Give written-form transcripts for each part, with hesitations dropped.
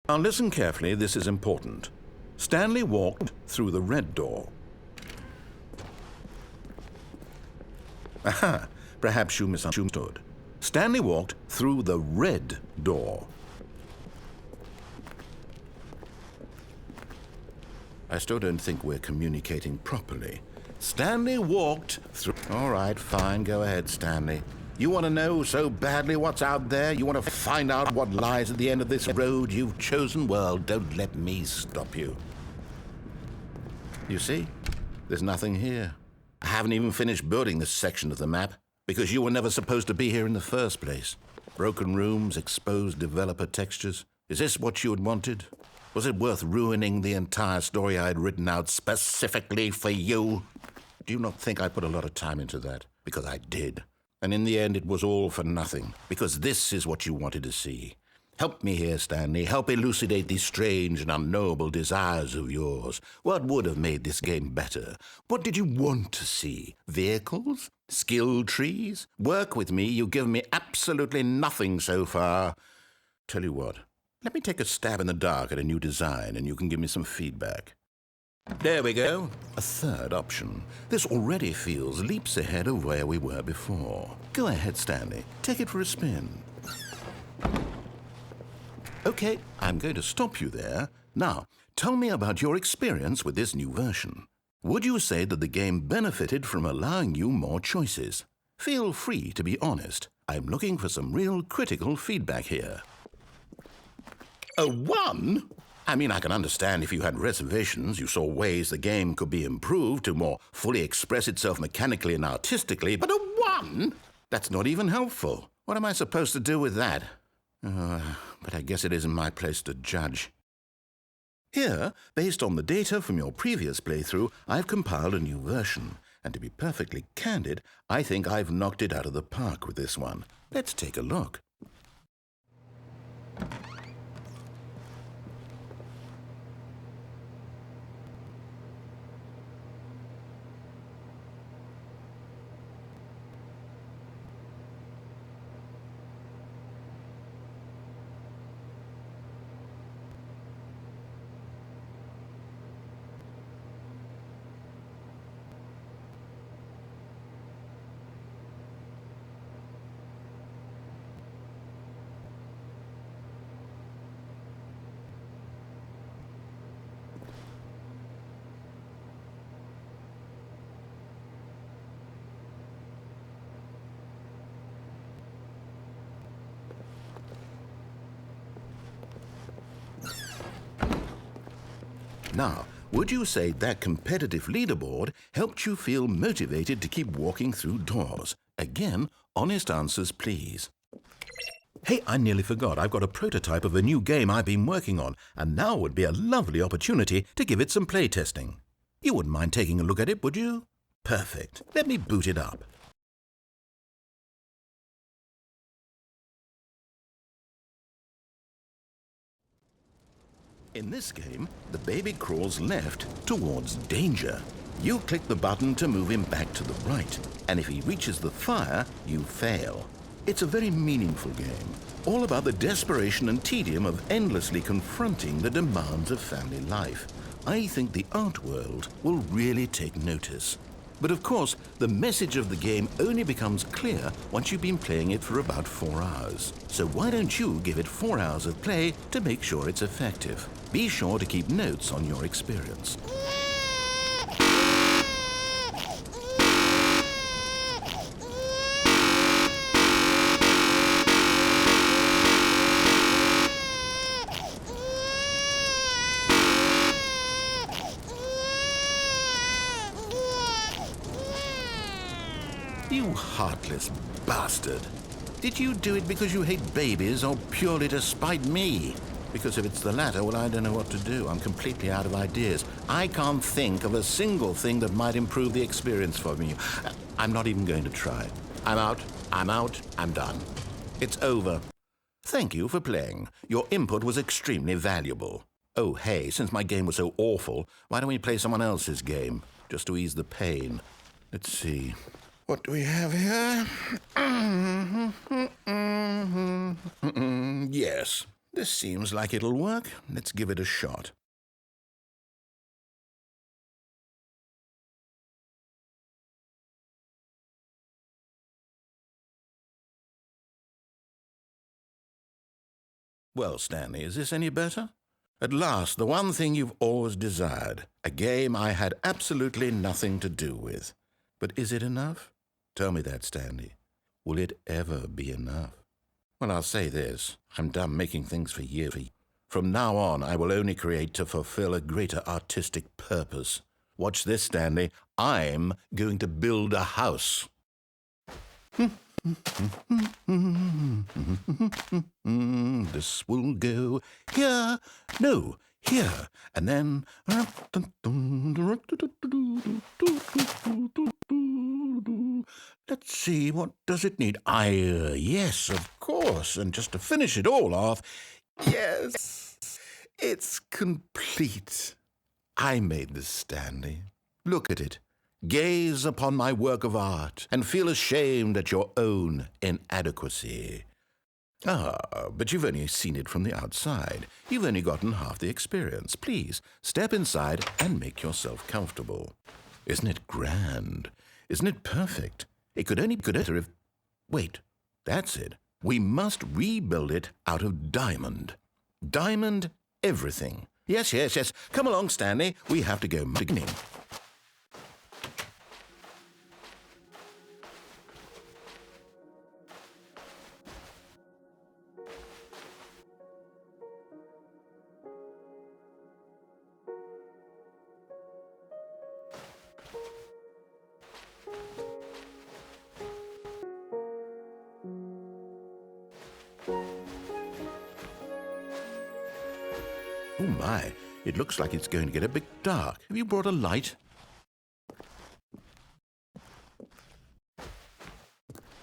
Now listen carefully, this is important. Stanley walked through the red door. Aha, perhaps you misunderstood. Stanley walked through the red door. I still don't think we're communicating properly. Stanley walked through... All right, fine, go ahead, Stanley. You want to know so badly what's out there? You want to find out what lies at the end of this road you've chosen? Well, don't let me stop you. You see, there's nothing here. I haven't even finished building this section of the map because you were never supposed to be here in the first place. Broken rooms, exposed developer textures. Is this what you had wanted? Was it worth ruining the entire story I had written out specifically for you? Do you not think I put a lot of time into that? Because I did. And in the end, it was all for nothing, because this is what you wanted to see. Help me here, Stanley. Help elucidate these strange and unknowable desires of yours. What would have made this game better? What did you want to see? Vehicles? Skill trees? Work with me. You've given me absolutely nothing so far. Tell you what, let me take a stab in the dark at a new design, and you can give me some feedback. There we go. A third option. This already feels leaps ahead of where we were before. Go ahead, Stanley. Take it for a spin. Okay, I'm going to stop you there. Now, tell me about your experience with this new version. Would you say that the game benefited from allowing you more choices? Feel free to be honest. I'm looking for some real critical feedback here. A 1? I mean, I can understand if you had reservations, you saw ways the game could be improved to more fully express itself mechanically and artistically, but a 1? That's not even helpful. What am I supposed to do with that? But I guess it isn't my place to judge. Here, based on the data from your previous playthrough, I've compiled a new version. And to be perfectly candid, I think I've knocked it out of the park with this one. Let's take a look. Now, would you say that competitive leaderboard helped you feel motivated to keep walking through doors? Again, honest answers, please. Hey, I nearly forgot. I've got a prototype of a new game I've been working on, and now would be a lovely opportunity to give it some playtesting. You wouldn't mind taking a look at it, would you? Perfect. Let me boot it up. In this game, the baby crawls left towards danger. You click the button to move him back to the right, and if he reaches the fire, you fail. It's a very meaningful game, all about the desperation and tedium of endlessly confronting the demands of family life. I think the art world will really take notice. But of course, the message of the game only becomes clear once you've been playing it for about 4 hours. So why don't you give it 4 hours of play to make sure it's effective? Be sure to keep notes on your experience. You heartless bastard. Did you do it because you hate babies or purely to spite me? Because if it's the latter, well, I don't know what to do. I'm completely out of ideas. I can't think of a single thing that might improve the experience for me. I'm not even going to try. I'm out, I'm done. It's over. Thank you for playing. Your input was extremely valuable. Oh, hey, since my game was so awful, why don't we play someone else's game? Just to ease the pain. Let's see. What do we have here? Yes. This seems like it'll work. Let's give it a shot. Well, Stanley, is this any better? At last, the one thing you've always desired. A game I had absolutely nothing to do with. But is it enough? Tell me that, Stanley. Will it ever be enough? Well, I'll say this. I'm done making things for years. From now on, I will only create to fulfill a greater artistic purpose. Watch this, Stanley. I'm going to build a house. This will go here, no, here, and then... Let's see, what does it need? Yes, of course, and just to finish it all off, yes, it's complete. I made this, Stanley. Look at it. Gaze upon my work of art and feel ashamed at your own inadequacy. But you've only seen it from the outside. You've only gotten half the experience. Please, step inside and make yourself comfortable. Isn't it grand? Isn't it perfect? It could only be better if... Wait, that's it. We must rebuild it out of diamond. Diamond everything. Yes. Come along, Stanley. We have to go beginning. Oh my, it looks like it's going to get a bit dark. Have you brought a light?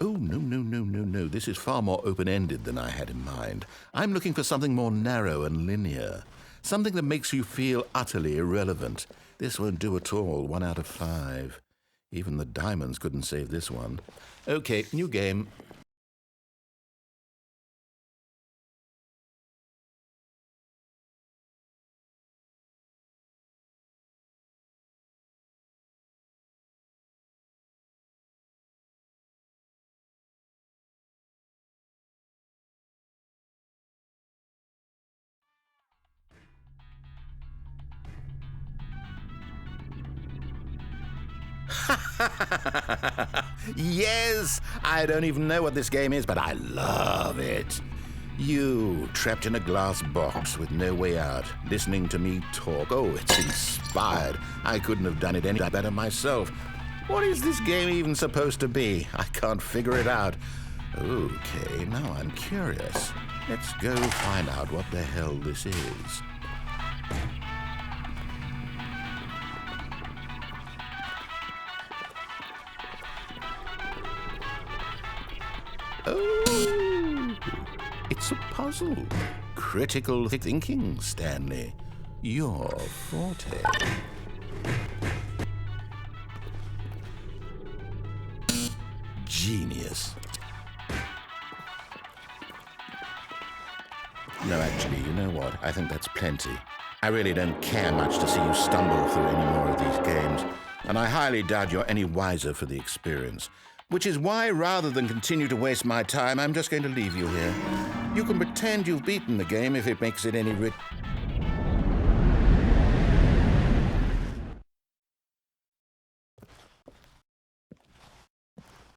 Oh, no. This is far more open-ended than I had in mind. I'm looking for something more narrow and linear. Something that makes you feel utterly irrelevant. This won't do at all. 1 out of 5. Even the diamonds couldn't save this one. Okay, new game. Yes! I don't even know what this game is, but I love it. You, trapped in a glass box with no way out, listening to me talk. Oh, it's inspired. I couldn't have done it any better myself. What is this game even supposed to be? I can't figure it out. Okay, now I'm curious. Let's go find out what the hell this is. Oh, it's a puzzle. Critical thinking, Stanley. Your forte. Genius. No, actually, you know what? I think that's plenty. I really don't care much to see you stumble through any more of these games, and I highly doubt you're any wiser for the experience. Which is why, rather than continue to waste my time, I'm just going to leave you here. You can pretend you've beaten the game if it makes it any